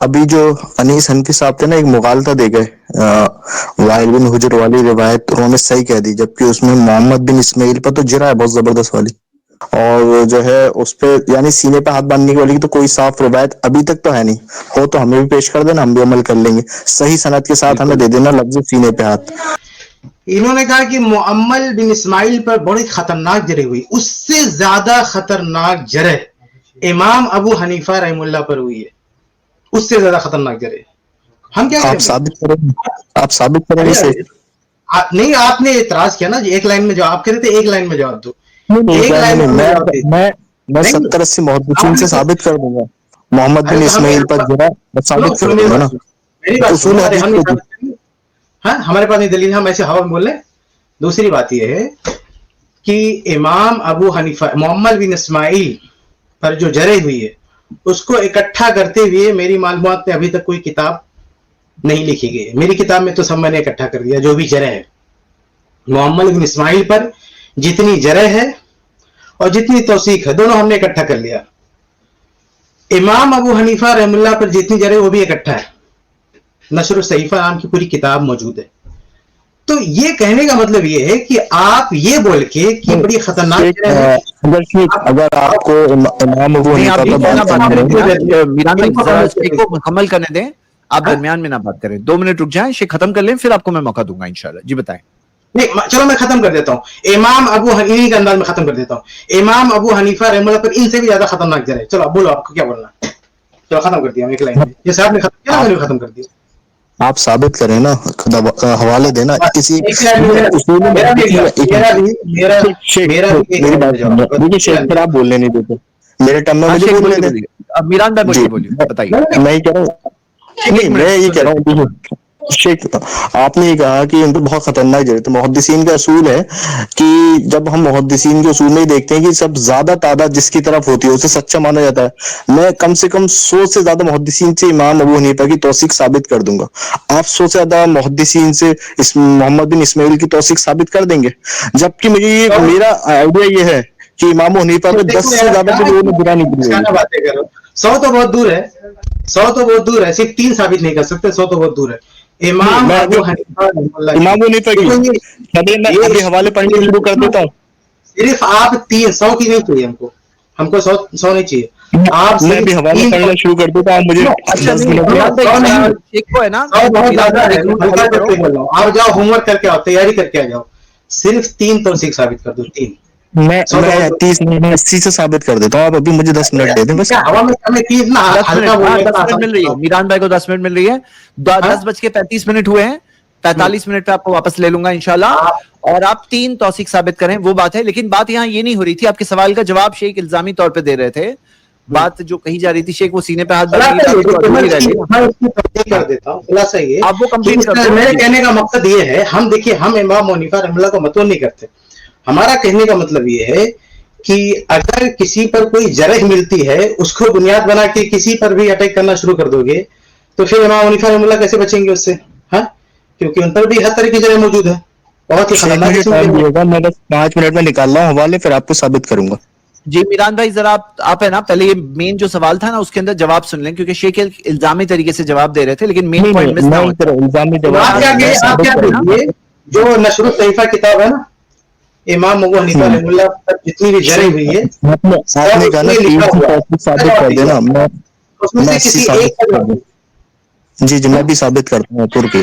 ابھی جو انیس حنفی صاحب تھے نا، ایک مغالطہ دے گئے وائل بن حجر والی روایت، انہوں نے صحیح کہہ دی، جبکہ اس میں محمد بن اسماعیل پر تو جرا ہے بہت زبردست والی، اور جو ہے اس پہ یعنی سینے پہ ہاتھ باندھنے کی والی تو کوئی صاف روایت ابھی تک تو ہے نہیں، ہو تو ہمیں بھی پیش کر دینا، ہم بھی عمل کر لیں گے، صحیح سند کے ساتھ ہمیں بالکل. دے دینا لفظ سینے پہ ہاتھ۔ انہوں نے کہا کہ معمل بن اسماعیل پر بڑی خطرناک جرح ہوئی، اس سے زیادہ خطرناک جرح امام ابو حنیفہ رحم اللہ پر ہوئی ہے، اس سے زیادہ خطرناک جرح۔ ہم کیا کریں آپ بھائی؟ ثابت کریں گے؟ آپ ثابت کریں گے اسے؟ نہیں، آپ نے اعتراض کیا نا جی، ایک لائن میں جواب، آپ کہہ رہے تھے ایک لائن میں جواب دو، نہیں ایک لائن میں ہمیں جواب دے میں نہیں. 70-80 محدثین آپ سے نے ثابت کر دوں گا محمد ارے بن تو ہم اسماعیل پر جرا، میں سنو ثابت کر سنو دوں میری گا بات نا، سنو، میری بات اصول سنو. ارے ہم حدیث نہیں کو ثابت کریں گے، ہاں ہمارے پاس نہیں دلیل ہے، ہم ایسے ہوا میں بول رہے ہیں. دوسری بات یہ ہے کہ امام ابو حنیفہ محمد بن اسماعیل پر جو جرح ہوئی ہے اس کو اکٹھا کرتے ہوئے میری معلومات میں ابھی تک کوئی کتاب نہیں لکھی گئی ہے. میری کتاب میں تو سب میں نے اکٹھا کر دیا جو بھی جرح ہے محمد بن اسماعیل پر، جتنی جرح ہے اور جتنی توثیق ہے دونوں ہم نے اکٹھا کر لیا. امام ابو حنیفہ رحم اللہ پر جتنی جرح وہ بھی اکٹھا ہے، نشر الصحیفہ نام کی پوری کتاب موجود ہے. تو یہ کہنے کا مطلب یہ ہے کہ آپ یہ بول کے کہ بڑی خطرناک جرح ہے، اگر آپ کو امام ابو نہیں، حنیفہ آپ پر بیچ میں نہ بات بات کریں کرنا ہے، میران ان بھائی، کو ذرا سمجھ شیخ کو مکمل کرنے دیں، آپ درمیان میں نہ بات کریں، 2 منٹ رک جائیں، شیخ ختم کر لیں، پھر آپ کو میں موقع دوں گا انشاءاللہ. جی بتائیں. نہیں چلو میں ختم کر دیتا ہوں. امام ابو حنیفہ کے انداز میں ختم کر دیتا ہوں. امام ابو حنیفہ رحمہ اللہ پر ان سے بھی زیادہ خطرناک جرح ہے. چلو اب بولو آپ کو کیا بولنا ہے. چلو ختم کر دیا ایک لائن میں، جیسے آپ نے ختم کیا نا میں نے ختم کر دیا. آپ ثابت کریں نا، حوالے دینا کسی ایک لائن میں اصول میرا بھی ایک میری لائن میں بات جواب. سننا، دیکھیے شیخ پھر آپ بولنے نہیں دیتے، میرے ٹائم میں ہاں مجھے شیخ بولنے بولیے دیں. بولیے، اب میران بھائی جی بولیے بتائیے. میں یہ کہہ رہا ہوں، ایک نہیں منٹ میں یہ سن کہہ رہا لیتے. ہوں شیخ، آپ نے یہ کہا کہ ان کو بہت خطرناک جگہ، تو محدثین کا اصول ہے کہ جب ہم محدثین کے اصول میں ہی دیکھتے ہیں کہ سب زیادہ تعداد جس کی طرف ہوتی ہے اسے سچا مانا جاتا ہے. میں کم سے کم 100 سے زیادہ محدثین سے امام ابو حنیفہ کی توثیق ثابت کر دوں گا. آپ 100 سے زیادہ محدثین سے محمد بن اسماعیل کی توثیق ثابت کر دیں گے، جبکہ میرا آئیڈیا یہ ہے کہ امام حنیفہ پہ 10 دیکھو سے یار زیادہ بھی لوگوں نے برا نہیں کی ہوگی. باتیں کرو. 100 تو بہت دور ہے، 100 تو بہت دور ہے، صرف 3 ثابت نہیں کر سکتے، 100 تو بہت دور ہے. نہیں، امام میں ابو حنیفہ رحمہ اللہ کی، امام حنیفہ کی، دیکھو چلیے میں یہ ابھی حوالے پڑھنے شروع کر دیتا ہوں. صرف آپ 100 کی نہیں چاہیے ہم کو 100 نہیں چاہیے. آپ میں صرف ابھی حوالے 3 پڑھنا شروع کر دیتا ہوں، مجھے اچھا 10 نہیں، منٹ میران بھائی 100 ذرا نہیں، شیخ کو ہے نا، 100 بہت میران زیادہ بھائی ہے. ایک میں منٹ ہلکا ہولڈ کر کرو. کے بول رہا ہوں، آپ جاؤ ہوم ورک کر کے آؤ، تیاری کر کے آ جاؤ. صرف 3 توثیق ثابت کر دو، 3. 100 تو میں بہت 30 منٹ میں 80 سے ثابت کر دیتا ہوں، آپ ابھی مجھے 10 منٹ دے دیں بس. کیا ہوا میں ہمیں 30 نہ 10 ہلکا منٹ، ہاں بولنے کا 10 منٹ آسان مل رہی ہے، بتاؤ. میران بھائی کو 10 منٹ مل رہی ہے. ہاں؟ 10:35 ہوئے ہیں، 45 منٹ پہ آپ کو واپس لے لوں گا انشاءاللہ. اور آپ 3 توثیق ثابت کریں، وہ بات ہے. لیکن بات یہاں یہ نہیں ہو رہی تھی، آپ کے سوال کا جواب شیخ الزامی طور پہ دے رہے تھے. بات جو کہی جا رہی تھی شیخ، وہ سینے پہ ہاتھ باندھنے کی خلاصہ بات یہ تھی، وہ کہ میں ادھوری رہ اس گئی نا. کی تصدیق ہاں، کر دیتا ہوں. خلاصہ یہ آپ وہ کہ کمپلیٹ کر دو. میرے جی کہنے کا مقصد یہ ہے، ہم دیکھیے ہم امام حنیفہ رحمہ اللہ کو متون نہیں کرتے. ہمارا کہنے کا مطلب یہ ہے کہ اگر کسی پر کوئی جرح ملتی ہے اس کو بنیاد بنا کے کسی پر بھی اٹیک کرنا شروع کر دو گے تو پھر امام حنیفہ رحمہ اللہ کیسے بچیں گے اس سے؟ ہاں، کیونکہ ان پر بھی ہر طرح کی جرح موجود ہے، بہت ہی شیخ خطرناک مجھے قسم ٹائم کے. دیے گا، میں بس 5 منٹ میں نکال رہا ہوں حوالے، پھر آپ کو ثابت کروں گا. جی میران بھائی ذرا آپ ہے نا، پہلے یہ مین جو سوال تھا نا اس کے اندر جواب سن لیں، کیونکہ شیخ الزامی طریقے سے جواب دے رہے تھے، لیکن مین پوائنٹ مس نہ میں ہو اس جائے. طرح الزامی تو جواب آپ نہیں، کیا میں آپ کیا ثابت کروں گا. کیجیے، جو نشر الصحیفہ کتاب ہے نا امام ابو حنیفہ رحمہ اللہ پر جتنی بھی جرح شیخ ہوئی ہے آپ سب نے اس کہا نا میں 30 لکھا کی ہوا توثیق ہے. ثابت کر جواب دیجیے دینا، آپ، اس میں میں سے 80 کسی ایک ثابت کا کر جواب دوں. دیجیے. جی میں بھی ثابت کرتا ہوں ترکی.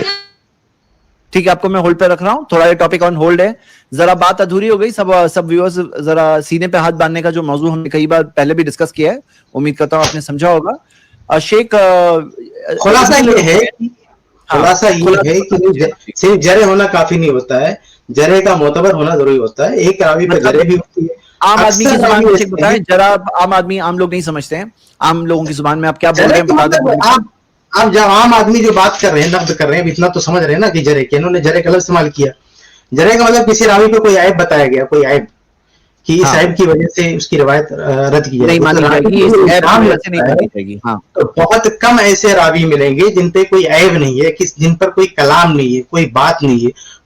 ٹھیک ہے، آپ کو میں ہولڈ پہ رکھ رہا ہوں، تھوڑا یہ ٹاپک آن ہولڈ ہے. ذرا بات ادھوری ہو گئی، سب ویورز ذرا سینے پہ ہاتھ باندھنے کا جو موضوع ہم نے کئی بار پہلے بھی ڈسکس کیا ہے، امید کرتا ہوں آپ نے سمجھا ہوگا. شیخ خلاصہ ادھوری یہ ہے ہاں خلاصہ یہ ہے کہ صرف جرح ہونا کافی نہیں ہوتا ہے، جرح کا معتبر ہونا ضروری ہوتا ہے. ایک راوی پر مطلب جرح بھی ہوتی ہے. عام آدمی کی اکثر زبان راوی میں شیخ ایسے ہیں، بتائیں ذرا، عام لوگ نہیں سمجھتے ہیں، عام لوگوں کی زبان میں آپ کیا بول رہے جرح ہیں کا بتا دیں. مطلب آپ جب عام آدمی جو بات کر رہے ہیں، نقد کر رہے ہیں، اتنا تو سمجھ رہے ہیں نا کہ جرح کے انہوں نے جرح کا لفظ استعمال کیا. جرح کا مطلب کسی راوی پہ کوئی عیب بتایا گیا، کوئی عیب کہ اس ہاں عیب کی وجہ سے اس کی روایت رد کی جائے نہیں گی، تو مانی جائے راوی گی، کو اس جو ایپ کی الزام وجہ سے نہیں لگتا ہے مانی جائے گی. ہاں تو بہت کم ایسے راوی ملیں گے جن پہ کوئی عیب نہیں ہے، جن پر کوئی کلام نہیں ہے، کوئی بات نہیں ہے،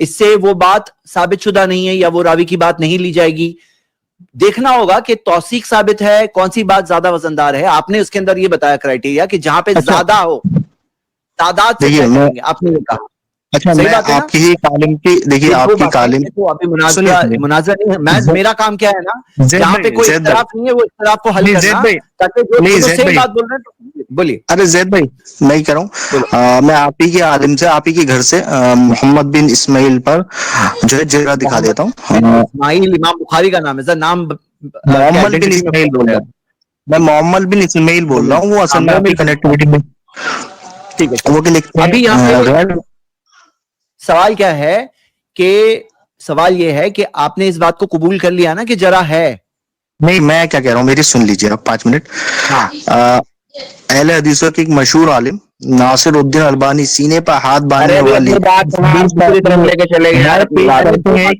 اس سے وہ بات ثابت شدہ نہیں ہے یا وہ راوی کی بات نہیں لی جائے گی. دیکھنا ہوگا کہ توثیق ثابت ہے, کون سی بات زیادہ وزندار ہے. آپ نے اس کے اندر یہ بتایا کرائٹیریا کہ جہاں پہ زیادہ ہو, تعداد سے دیکھیے طے کریں گے, آپ نے یہ کہا. اچھا صحیح میں بات ہے نا؟ آپ کی ہی تعلیم کی دیکھیے آپ کی تعلیم مناظر نہیں ہے. میرا کام کیا ہے نا, زید جہاں بھائی، پہ کوئی زید بھائی، اختلاف نہیں ہے وہ اختلاف کو حل نہیں، کرنا, زید بھائی، تاکہ جو نہیں، جو زید صحیح بھائی، بات بول رہے ہیں بولیے. ارے زید بھائی میں ہی کہہ رہا ہوں میں آپ ہی کے عالم سے آپ ہی کے گھر سے محمد بن اسماعیل پر جو ہے جگہ دکھا دیتا ہوں. اسماعیل امام بخاری کا نام ہے, نام محمد بن اسماعیل بول رہا ہوں, میں محمد بن اسماعیل بول رہا ہوں, وہ اصل میں آپ کی کنیکٹیوٹی میں ٹھیک ہے. وہ کہ لکھتے ابھی یہاں ہیں پہ سوال کیا ہے کہ سوال یہ ہے کہ آپ نے اس بات کو قبول کر لیا نا کہ جرح ہے. نہیں میں کیا کہہ رہا ہوں, میری سن لیجیے آپ 5 منٹ. اہل حدیثوں کے ایک مشہور عالم ناصر الدین البانی سینے پر ہاتھ باندھنے والی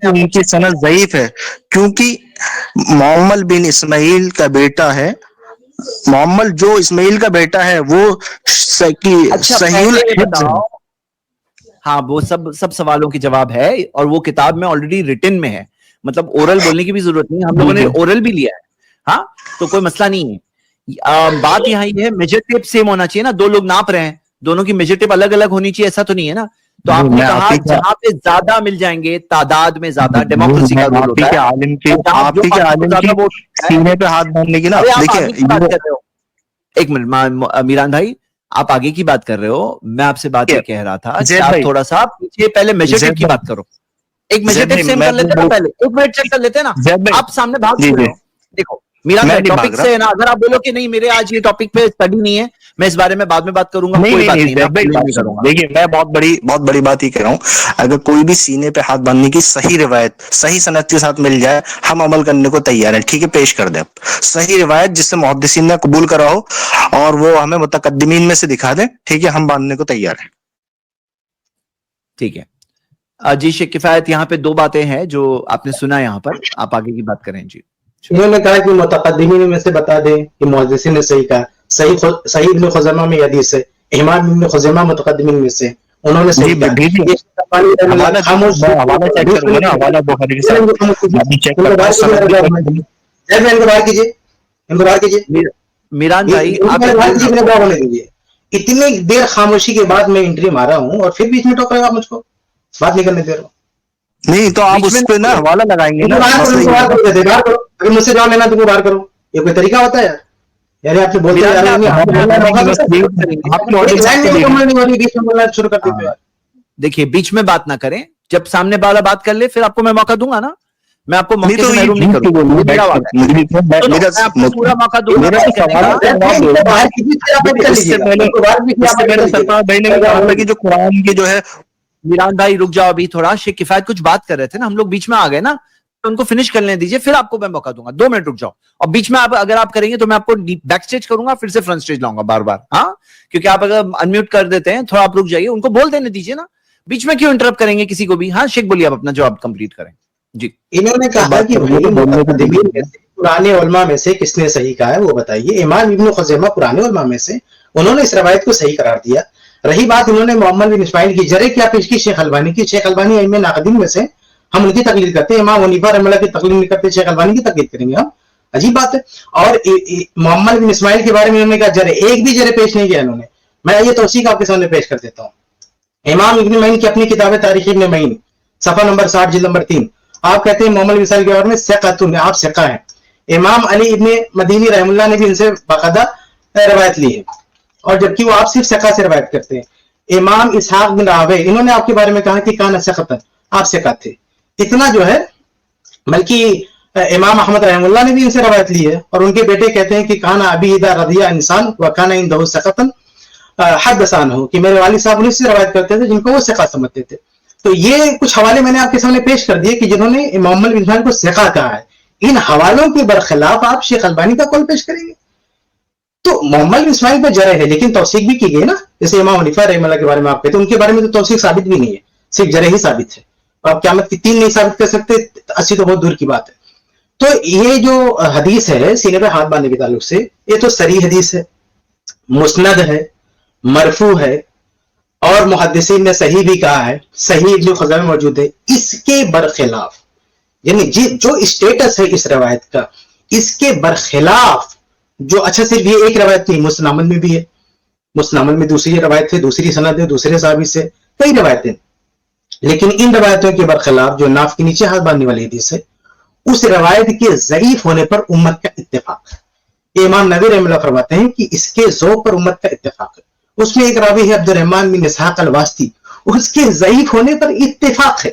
کہ ان کی سند ضعیف ہے کیونکہ محمد بن اسماعیل کا بیٹا ہے, محمد جو اسماعیل کا بیٹا ہے وہ صحیح الحفظ ہے. ہاں وہ سب سوالوں کی جواب ہے اور وہ کتاب میں آلریڈی ریٹن میں ہے, مطلب اورل بولنے کی بھی ضرورت نہیں, ہم لوگوں نے اورل بھی لیا ہے. ہاں تو کوئی مسئلہ نہیں ہے. بات یہاں یہ ہے میجر ٹیپ سیم ہونا چاہیے نا, دو لوگ ناپ رہے ہیں, دونوں کی میجر ٹیپ الگ الگ ہونی چاہیے, ایسا تو نہیں ہے نا. تو آپ نے کہا جہاں پہ زیادہ مل جائیں گے تعداد میں زیادہ, ڈیموکریسی کا رول ہوتا ہے. آپ ہی کے عالم کی سینے پہ ہاتھ باندھنے کی نا, دیکھیں ایک منٹ میران بھائی, آپ آگے کی بات کر رہے ہو, میں آپ سے بات یہ کہہ رہا تھا کہ آپ تھوڑا سا پیچھے پہلے میجر ٹیپ کی بات کرو. ایک میجر ٹیپ سیم کر لیتے نا, پہلے ایک منٹ چیک کر لیتے نا. آپ سامنے بھاگ رہے ہو. دیکھو میران بھائی ٹاپک سے ہے نا, اگر آپ بولو کہ نہیں میرے آج یہ ٹاپک پہ اسٹڈی نہیں ہے, میں اس بارے میں بعد میں بات کروں گا, کوئی بات نہیں. دیکھیے میں بہت بڑی بات ہی کہہ رہا ہوں, اگر کوئی بھی سینے پہ ہاتھ باندھنے کی صحیح روایت صحیح سند کے ساتھ مل جائے ہم عمل کرنے کو تیار ہیں. ٹھیک ہے, پیش کر دیں صحیح روایت جس سے محدثین نے قبول کرا ہو اور وہ ہمیں متقدمین میں سے دکھا دیں. ٹھیک ہے, ہم باندھنے کو تیار ہیں. ٹھیک ہے جی. شیخ کفایت, یہاں پہ 2 باتیں ہیں جو آپ نے سنا, یہاں پر آپ آگے کی بات کریں. جی انہوں نے کہا کہ متقدمین میں سے بتا دیں کہ محدثین نے صحیح کہا. صحیح ابن خزیمہ میں حدیث ہے, امام ابن خزیمہ متقدمین میں سے, انہوں نے صحیح کہا. میران بھائی اتنی دیر خاموشی کے بعد میں انٹری مارا ہوں اور پھر بیچ میں ٹوک رہے ہو آپ مجھ کو, بات نہیں کرنے دے رہے ہو. نہیں تو آپ اس پہ نا حوالہ لگائیں گے نا, اگر مجھ سے جواب لینا تو وہ باہر کرو. یہ کوئی طریقہ ہوتا ہے یار, یعنی آپ سے بولتے شروع کر دیتے ہیں. دیکھیے بیچ میں بات نہ کریں, جب سامنے والا بات کر لے پھر آپ کو میں موقع دوں گا نا, میں آپ کو موقع سے محروم نہیں کروں. پورا موقع دوں گا. جو قرآن کی جو ہے میران بھائی رک جاؤ ابھی تھوڑا, شیخ کفایت کچھ بات کر رہے تھے نا, ہم لوگ بیچ میں آ گئے نا, ان کو فنش کرنے دیجیے, پھر آپ کو میں موقع دوں گا. 2 منٹ رک جاؤ, اور بیچ میں اگر آپ کریں گے تو میں آپ کو بیک سٹیج کروں گا, پھر سے فرنٹ سٹیج لاؤں گا بار بار. ہاں کیونکہ آپ اگر انمیوٹ کر دیتے ہیں, تھوڑا آپ رک جائیے, ان کو بول دینے دیجیے نا, بیچ میں کیوں انٹرپٹ کریں گے کسی کو بھی. ہاں شیخ بولیے, آپ اپنا جواب کمپلیٹ کریں. جی انہوں نے کہا کہ پرانے علماء میں سے کس نے صحیح کہا ہے وہ بتائیے. امام ابن خزیمہ پرانے علماء میں سے, انہوں نے اس روایت کو صحیح قرار دیا. رہی بات انہوں نے محمد بن اسماعیل کی جرح کیا پیش کی شیخ البانی کی. شیخ البانی ائمہ ناقدین میں سے, ہم ان کی تقلید کرتے ہیں. امام حنیفہ رحمہ اللہ کی تقلید نہیں کرتے, شیخ البانی کی تقلید کریں گے ہم. عجیب بات ہے. اور محمد بن اسماعیل کے بارے میں انہوں نے کہا جرح, ایک بھی جرح پیش نہیں کیا انہوں نے. میں یہ توثیق آپ کے سامنے پیش کر دیتا ہوں. امام ابن معین کی اپنی کتاب تاریخ ابن معین صفحہ نمبر 60 جلد نمبر 3, آپ کہتے ہیں محمد بن اسماعیل کے بارے میں ثقۃ, آپ ثقہ ہیں. امام علی ابن مدینی رحم اللہ نے بھی ان سے باقاعدہ روایت لی ہے, اور جبکہ وہ آپ صرف ثقہ سے روایت کرتے ہیں. امام اسحاق بن راہویہ, انہوں نے آپ کے بارے میں کہا کہ کان ثقۃ, آپ ثقہ تھے. اتنا جو ہے, بلکہ امام احمد رحم اللہ نے بھی ان سے روایت لی ہے, اور ان کے بیٹے کہتے ہیں کہ کان ابی اذا رضی انسان وکان عنده ثقۃ حدثان ہو, کہ میرے والد صاحب انہیں سے روایت کرتے تھے جن کو وہ ثقہ سمجھتے تھے. تو یہ کچھ حوالے میں نے آپ کے سامنے پیش کر دیے کہ جنہوں نے محمد بن اسماعیل کو ثقہ کہا ہے. ان حوالوں کے برخلاف آپ شیخ البانی کا قول پیش کریں گے. تو محمد بن اسماعیل پہ جرح ہے, لیکن توثیق بھی کی گئی نا, جیسے امام حنیفہ رحمہ اللہ کے بارے میں آپ کہتے ہیں, ان کے بارے میں تو توثیق ثابت بھی نہیں ہے, صرف جرح ہی ثابت ہے. آپ قیامت کی 3 نہیں ثابت کر سکتے, 80 تو بہت دور کی بات ہے. تو یہ جو حدیث ہے سینے پہ ہاتھ باندھنے کے تعلق سے, یہ تو صریح حدیث ہے, مسند ہے, مرفوع ہے, اور محدثین نے صحیح بھی کہا ہے, صحیح ابن خزیمہ موجود ہے, اس کے برخلاف, یعنی جو اسٹیٹس ہے اس روایت کا, اس کے برخلاف جو, اچھا صرف یہ ایک روایت نہیں, مسند احمد میں بھی ہے, مسند احمد میں دوسری روایت ہے, دوسری سند ہے, دوسرے صحابی سے, کئی روایتیں, لیکن ان روایتوں کے برخلاف جو ناف کے نیچے ہاتھ باندھنے والی حدیث ہے, اس روایت کے ضعیف ہونے پر امت کا اتفاق ہے. امام نووی رحمہ اللہ فرماتے ہیں کہ اس کے ذوق پر امت کا اتفاق ہے. اس میں ایک راوی ہے عبد الرحمن بن اسحاق الواسطی, اس کے ضعیف ہونے پر اتفاق ہے,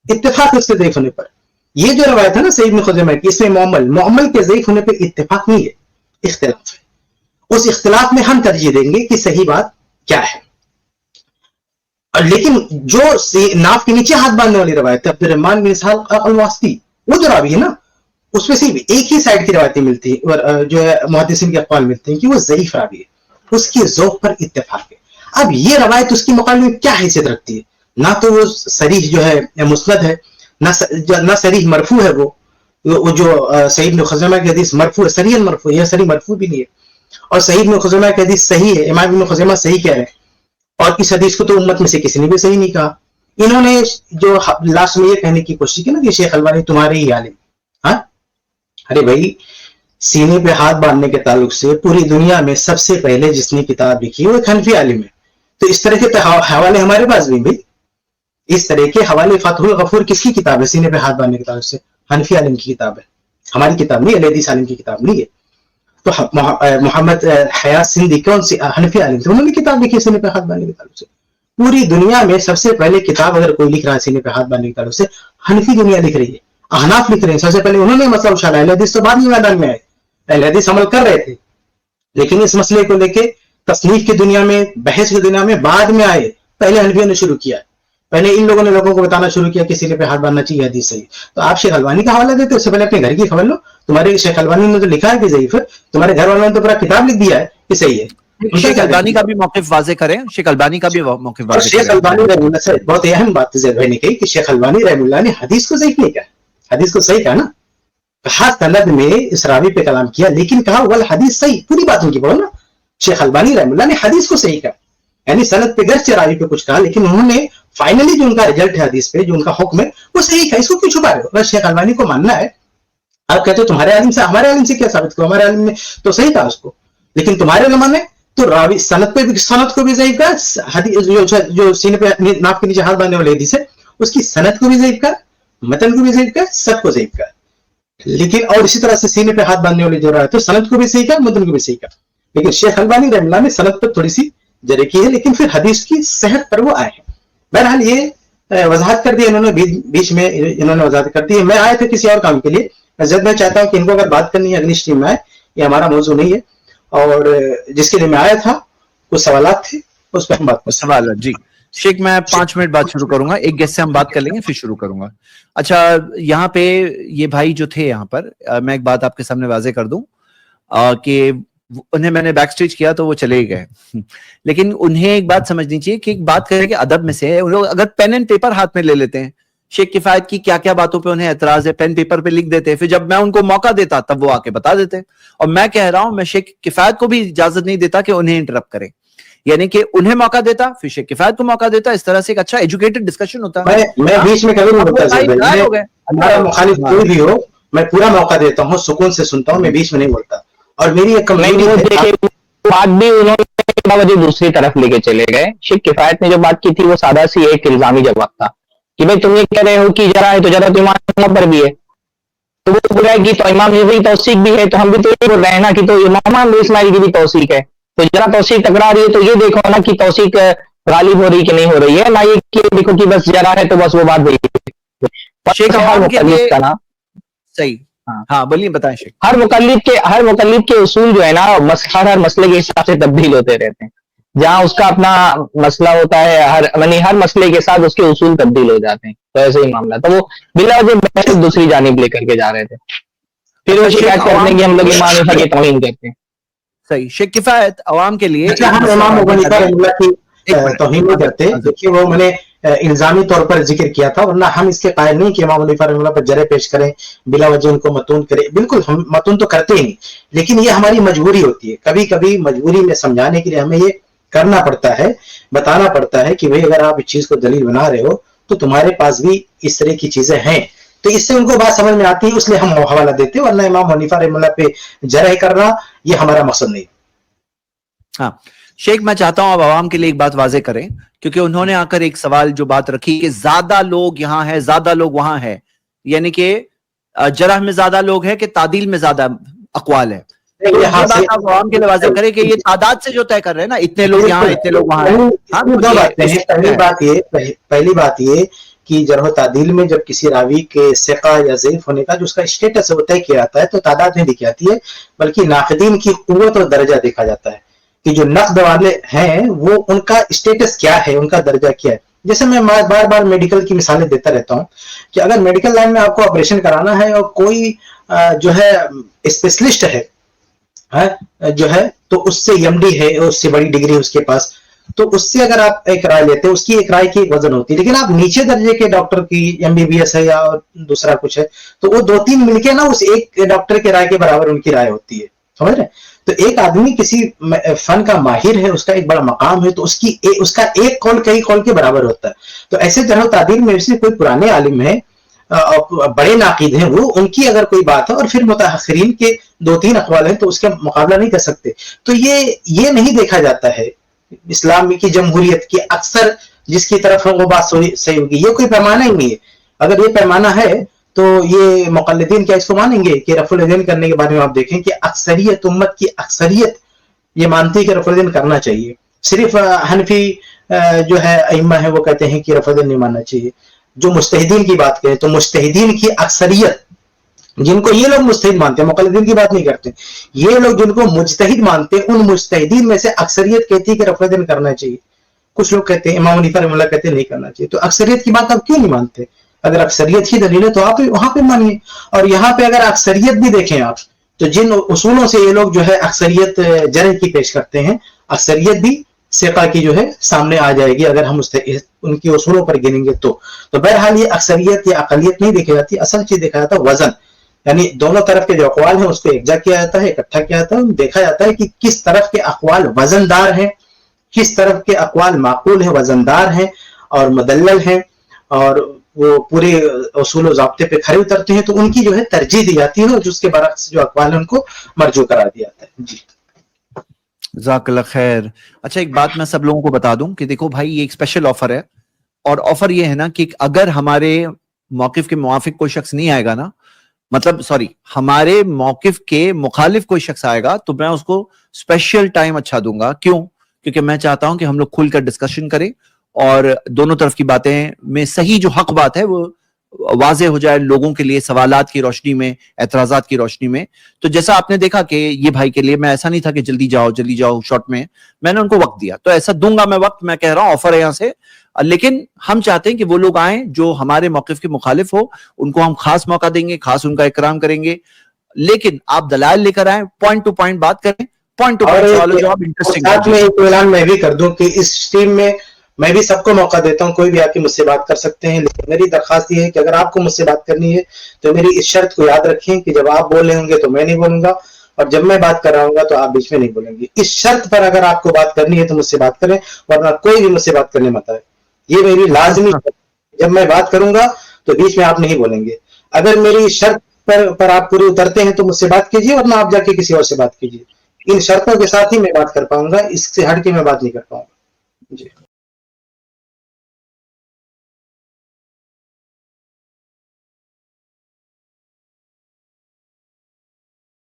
اتفاق اس کے ضعیف ہونے پر. یہ جو روایت ہے نا صحیح ابن خزیمہ کی, اس میں معمل کے ضعیف ہونے پر اتفاق نہیں ہے, اختلاف ہے. اس اختلاف میں ہم ترجیح دیں گے کہ صحیح بات کیا ہے. لیکن جو ناف کے نیچے ہاتھ باندھنے والی روایت ہے عبد الرحمن بن اسحاق الواسطی, وہ جو راوی ہے نا, اس میں صرف ایک ہی سائڈ کی روایتیں ملتی ہیں, اور جو ہے محدثین کے اقوال ملتے ہیں کہ وہ ضعیف راوی ہے, اس کے ذوق پر اتفاق ہے. اب یہ روایت اس کے مقابلے میں کیا حیثیت رکھتی ہے؟ نہ تو وہ صریح جو ہے مسند ہے, نہ صریح مرفوع ہے, وہ جو صحیح ابن خزیمہ کی حدیث مرفوع ہے, صریح مرفوع, یہ صریح مرفوع بھی نہیں ہے. اور صحیح ابن خزیمہ کی حدیث صحیح ہے, امام ابن خزیمہ صحیح کہہ رہے ہیں, اور اس حدیث کو تو امت میں سے کسی نے بھی صحیح نہیں کہا. انہوں نے جو لاسٹ میں یہ کہنے کی کوشش کی نا کہ شیخ البانی تمہارے ہی عالم. ہاں, ارے بھائی, سینے پہ ہاتھ باندھنے کے تعلق سے پوری دنیا میں سب سے پہلے جس نے کتاب لکھی وہ ایک حنفی عالم ہے. تو اس طرح کے حوالے ہمارے پاس بھی بھائی, اس طرح کے حوالے. فتح الغفور کس کی کتاب ہے سینے پہ ہاتھ باندھنے کے تعلق سے؟ حنفی عالم کی کتاب ہے, ہماری کتاب نہیں, اہل حدیث عالم کی کتاب نہیں ہے. تو محمد حیات سندھی کون سی حنفی عالم تھے, انہوں نے کتاب لکھی سینے پہ ہاتھ باندھنے کے تعلق سے. پوری دنیا میں سب سے پہلے کتاب اگر کوئی لکھ رہا ہے سینے پہ ہاتھ باندھنے کے تعلق سے, حنفی دنیا لکھ رہی ہے, احناف لکھ رہے ہیں. سب سے پہلے انہوں نے مسئلہ اچھالا, اہل حدیث تو بعد میں میدان میں آئے, اہل حدیث عمل کر رہے تھے, لیکن اس مسئلے کو لے کے تصنیف کی دنیا میں, بحث کی دنیا میں بعد میں آئے. پہلے حنفیوں نے شروع کیا, پہلے ان لوگوں نے لوگوں کو بتانا شروع کیا کہ سینے پہ ہاتھ باندھنا چاہیے, حدیث صحیح. تو آپ شیخ البانی کا حوالہ دیتے, اس سے پہلے اپنے گھر کی خبر لو. تمہارے شیخ البانی نے تو لکھا ہے کہ ضعیف ہے, تمہارے گھر والوں نے تو پورا کتاب لکھ دیا ہے کہ صحیح ہے. شیخ البانی کا بھی موقف واضح کریں, شیخ البانی کا بھی موقف واضح شیخ البانی رحمہ اللہ سے بہت اہم بات زید بھائی نے کہی کہ شیخ البانی رحمہ اللہ نے حدیث کو صحیح نہیں کہا, حدیث کو صحیح کہا نا, کہا سند میں اس راوی پہ کلام کیا, لیکن کہا والحدیث صحیح. پوری بات ان کی پڑھو نا, شیخ البانی رحمہ اللہ نے حدیث کو صحیح کہا, یعنی سند پہ گرچہ راوی پہ کچھ کہا, لیکن انہوں نے فائنلی جو ان کا رزلٹ ہے حدیث پہ, جو ان کا حکم ہے وہ صحیح کہا. اس کو کیوں چھپا رہے ہو؟ اگر شیخ البانی کو ماننا ہے, آپ کہتے ہو تمہارے عالم سے, ہمارے عالم سے کیا ثابت کرو, ہمارے عالم نے تو صحیح کہا اس کو, لیکن تمہارے علماء نے تو راوی سند پہ بھی, سند کو بھی ضعیف کہا, حدیث جو سینے پہ ناف کے نیچے ہاتھ باندھنے والی حدیث ہے اس کی سند کو بھی ضعیف کہا, متن کو بھی ضعیف کہا, سب کو ضعیف کہا. لیکن اور اسی طرح سے سینے پہ ہاتھ باندھنے والی جو روایت ہے سند کو بھی صحیح کہا, متن کو بھی صحیح کہا. لیکن شیخ البانی رحمہ اللہ نے سند پر تھوڑی سی جرح کی ہے, لیکن پھر حدیث کی صحت پر وہ آئے ہیں. بہرحال یہ وضاحت کر دی انہوں نے, بیچ میں انہوں نے وضاحت کر دی. میں آیا تھا کسی اور کام کے لیے, میں چاہتا ہوں کہ ان کو اگر بات کرنی ہے اگلی اسٹریم میں آئے, یہ ہمارا موضوع نہیں ہے, اور جس کے لیے میں آیا تھا کچھ سوالات تھے, اس پہ ہم بات کریں. سوالات جی شیخ, میں 5 منٹ بعد شروع کروں گا, ایک گیسٹ سے ہم بات کر لیں گے پھر شروع کروں گا. اچھا, یہاں پہ یہ بھائی جو تھے یہاں پر, میں ایک بات آپ کے سامنے واضح کر دوں کہ انہیں میں نے بیک سٹیج کیا تو وہ چلے گئے, لیکن انہیں ایک بات سمجھنی چاہیے کہ ایک بات کریں کہ ادب میں سے لوگ اگر پین اینڈ پیپر ہاتھ میں لے لیتے ہیں, شیخ کفایت کی کیا کیا باتوں پہ انہیں اعتراض ہے, پین پیپر پہ لکھ دیتے, پھر جب میں ان کو موقع دیتا تب وہ آ کے بتا دیتے. اور میں کہہ رہا ہوں, میں شیخ کفایت کو بھی اجازت نہیں دیتا کہ انہیں انٹرپٹ کرے, یعنی کہ انہیں موقع دیتا پھر شیخ کفایت کو موقع دیتا, اس طرح سے ایک اچھا ایجوکیٹڈ ڈسکشن ہوتا ہے. میں بیچ میں کبھی نہیں بولتا, ہمارا مخالف کوئی بھی ہو میں پورا موقع دیتا ہوں, سکون سے سنتا ہوں, میں بیچ میں نہیں بولتا. اور میری ایک بات بھی انہوں نے دوسری طرف لے کے چلے گئے. شیخ کفایت نے جو بات کی تھی وہ سادہ سی ایک الزامی جواب تھا کہ بھائی تم یہ کہہ رہے ہو کہ جرا ہے تو جرا تو امام پر بھی ہے, تو وہ بول رہا ہے کہ تو امام یہ توثیق بھی ہے, تو ہم بھی تو یہ بول رہے ہیں نا کہ تو امام ابو اسماعیل کی بھی توثیق ہے, تو جرا توثیق ٹکرا رہی ہے تو یہ دیکھو نا کہ توثیق غالب ہو رہی کہ نہیں ہو رہی ہے, نہ یہ کہ دیکھو کہ بس جرا ہے تو بس وہ بات وہی نا. صحیح, ہاں بولیے, بتائیں شیخ. ہر مقلد کے اصول جو ہے نا ہر مسئلے کے حساب سے تبدیل ہوتے رہتے ہیں. جہاں اس کا اپنا مسئلہ ہوتا ہے, ہر مسئلے کے ساتھ اس کے اصول تبدیل ہو جاتے ہیں. تو ایسے ہی معاملہ, تو وہ بلا وجہ دوسری جانب لے کر کے جا رہے تھے, پھر وہ شکایت کرتے ہیں کہ ہم لوگ امام حنیفہ کی توہین کرتے ہیں. صحیح. شیخ کفایت عوام کے لیے امام ابو حنیفہ رحمہ اللہ کی توہین نہیں کرتے, دیکھیے وہ میں نے الزامی طور پر ذکر کیا تھا, ورنہ ہم اس کے قائل نہیں کہ امام ابو حنیفہ رحمہ اللہ پر جرح پیش کریں, بلا وجہ ان کو متون کریں. بالکل ہم متون تو کرتے ہی نہیں, لیکن یہ ہماری مجبوری ہوتی ہے. کبھی کبھی مجبوری میں سمجھانے کے لیے ہمیں یہ کرنا پڑتا ہے, بتانا پڑتا ہے کہ بھئی اگر آپ اس چیز کو دلیل بنا رہے ہو تو تمہارے پاس بھی اس طرح کی چیزیں ہیں. تو اس سے ان کو بات سمجھ میں آتی ہے, اس لیے ہم حوالہ دیتے ہیں, ورنہ امام حنیفہ رحمہ اللہ پہ جرح کرنا یہ ہمارا مقصد نہیں. ہاں شیخ, میں چاہتا ہوں اب عوام کے لیے ایک بات واضح کریں, کیونکہ انہوں نے آ کر ایک سوال جو بات رکھی کہ زیادہ لوگ یہاں ہے زیادہ لوگ وہاں ہے, یعنی کہ جرح میں زیادہ لوگ ہے کہ تعدیل میں زیادہ اقوال ہے. تو یہ بات آپ عوام کے لیے واضح کریں کہ یہ تعداد سے جو طے کر رہے ہیں نا, اتنے لوگ یہاں اتنے لوگ وہاں ہیں. ہاں, دو باتیں ہیں. پہلی بات یہ کہ جرح و تعدیل میں جب کسی راوی کے ثقہ یا ضعیف ہونے کا جو اس کا اسٹیٹس ہے وہ طے کیا جاتا ہے تو تعداد نہیں دیکھی جاتی ہے, بلکہ ناقدین کی قوت اور درجہ دیکھا جاتا ہے کہ جو نقد والے ہیں وہ ان کا اسٹیٹس کیا ہے, ان کا درجہ کیا ہے. جیسے میں بار بار میڈیکل کی مثالیں دیتا رہتا ہوں کہ اگر میڈیکل لائن میں آپ کو آپریشن کرانا ہے اور کوئی جو ہے اسپیشلسٹ ہے جو ہے تو اس سے ایم ڈی ہے, اس سے بڑی ڈگری اس کے پاس, تو اس سے اگر آپ ایک رائے لیتے ہیں اس کی ایک رائے کی ایک وزن ہوتی ہے. لیکن آپ نیچے درجے کے ڈاکٹر کی ایم بی بی ایس ہے یا دوسرا کچھ ہے تو وہ 2-3 مل کے نا اس ایک ڈاکٹر کے رائے کے برابر ان کی رائے ہوتی ہے, سمجھ رہے ہیں. تو ایک آدمی کسی فن کا ماہر ہے, اس کا ایک بڑا مقام ہے, تو اس کا ایک قول کئی قول کے برابر ہوتا ہے. تو ایسے جرح و تعدیل میں سے کوئی پرانے عالم ہے, بڑے ناقد ہیں, وہ ان کی اگر کوئی بات ہے اور پھر متأخرین کے 2-3 اقوال ہیں تو اس کا مقابلہ نہیں کر سکتے. تو یہ نہیں دیکھا جاتا ہے اسلام کی جمہوریت کی اکثر جس کی طرف وہ بات صحیح ہوگی. یہ کوئی پیمانہ ہی نہیں ہے. اگر یہ پیمانہ ہے تو یہ مقلدین کیا اس کو مانیں گے کہ رفع الیدین کرنے کے بارے میں آپ دیکھیں کہ اکثریت امت کی اکثریت یہ مانتی ہے کہ رفع الیدین کرنا چاہیے. صرف حنفی جو ہے ائمہ ہے وہ کہتے ہیں کہ رفع الیدین نہیں ماننا چاہیے. جو مجتہدین کی بات کریں تو مجتہدین کی اکثریت, جن کو یہ لوگ مجتہد مانتے ہیں, مقلدین کی بات نہیں کرتے, یہ لوگ جن کو مجتہد مانتے ہیں ان مجتہدین میں سے اکثریت کہتی ہے کہ رفع الیدین کرنا چاہیے. کچھ لوگ کہتے ہیں, امام حنیفہ رحمہ اللہ کہتے ہیں نہیں کرنا چاہیے. تو اکثریت کی بات آپ کیوں نہیں مانتے؟ اگر اکثریت ہی دلیل ہے تو آپ وہاں پہ مانیے. اور یہاں پہ اگر اکثریت بھی دیکھیں آپ تو جن اصولوں سے یہ لوگ جو ہے اکثریت جرح کی پیش کرتے ہیں, اکثریت بھی ثقہ کی جو ہے سامنے آ جائے گی اگر ہم ان کی اصولوں پر گنیں گے تو. بہرحال یہ اکثریت یا اقلیت نہیں دیکھی جاتی, اصل چیز دیکھا جاتا ہے وزن, یعنی دونوں طرف کے جو اقوال ہیں اس کو یکجا کیا جاتا ہے, اکٹھا کیا جاتا ہے, دیکھا جاتا ہے کہ کس طرف کے اقوال وزن دار ہیں, کس طرف کے اقوال معقول ہیں, وزن دار ہیں اور مدلل ہیں اور وہ پورے اصول و ضابطے پہ کھڑے اترتے ہیں, تو ان کی جو ہے ترجیح دی جاتی ہے اور جس کے برعکس جو اقوال ہیں ان کو مرجو قرار دیا جاتا ہے. جی جزاک اللہ خیر. اچھا ایک بات میں سب لوگوں کو بتا دوں کہ دیکھو بھائی یہ ایک اسپیشل آفر ہے, اور آفر یہ ہے نا کہ اگر ہمارے موقف کے موافق کوئی شخص نہیں آئے گا نا, مطلب سوری ہمارے موقف کے مخالف کوئی شخص آئے گا تو میں اس کو اسپیشل ٹائم اچھا دوں گا. کیوں؟ کیونکہ میں چاہتا ہوں کہ ہم لوگ کھل کر ڈسکشن کریں اور دونوں طرف کی باتیں میں صحیح جو حق بات ہے وہ واضح ہو جائے لوگوں کے لیے, سوالات کی روشنی میں, اعتراضات کی روشنی میں. تو جیسا آپ نے دیکھا کہ یہ بھائی کے لیے میں ایسا نہیں تھا کہ جلدی جاؤ شارٹ میں نے ان کو وقت دیا, تو ایسا دوں گا میں وقت. میں کہہ رہا ہوں آفر ہے یہاں سے, لیکن ہم چاہتے ہیں کہ وہ لوگ آئیں جو ہمارے موقف کے مخالف ہو, ان کو ہم خاص موقع دیں گے, خاص ان کا اکرام کریں گے. لیکن آپ دلائل لے کر آئیں, پوائنٹ ٹو پوائنٹ بات کریں, پوائنٹ ٹو پوائنٹ سوال جواب انٹرسٹنگ. ساتھ میں ایک اعلان میں بھی کر دوں کہ اس ٹیم میں میں بھی سب کو موقع دیتا ہوں, کوئی بھی آ کے مجھ سے بات کر سکتے ہیں, لیکن میری درخواست یہ ہے کہ اگر آپ کو مجھ سے بات کرنی ہے تو میری اس شرط کو یاد رکھیں کہ جب آپ بول رہے ہوں گے تو میں نہیں بولوں گا, اور جب میں بات کر رہا ہوں گا تو آپ بیچ میں نہیں بولیں گے. اس شرط پر اگر آپ کو بات کرنی ہے تو مجھ سے بات کریں, ورنہ کوئی بھی مجھ سے بات کرنے مت آئے. یہ میری لازمی شرط. جب میں بات کروں گا تو بیچ میں آپ نہیں بولیں گے. اگر میری شرط پر آپ پورے اترتے ہیں تو مجھ سے بات کیجیے, ورنہ آپ جا کے کسی اور سے بات کیجیے. ان شرطوں کے ساتھ ہی میں بات کر پاؤں گا, اس سے ہٹ کے میں بات نہیں کر پاؤں گا. جی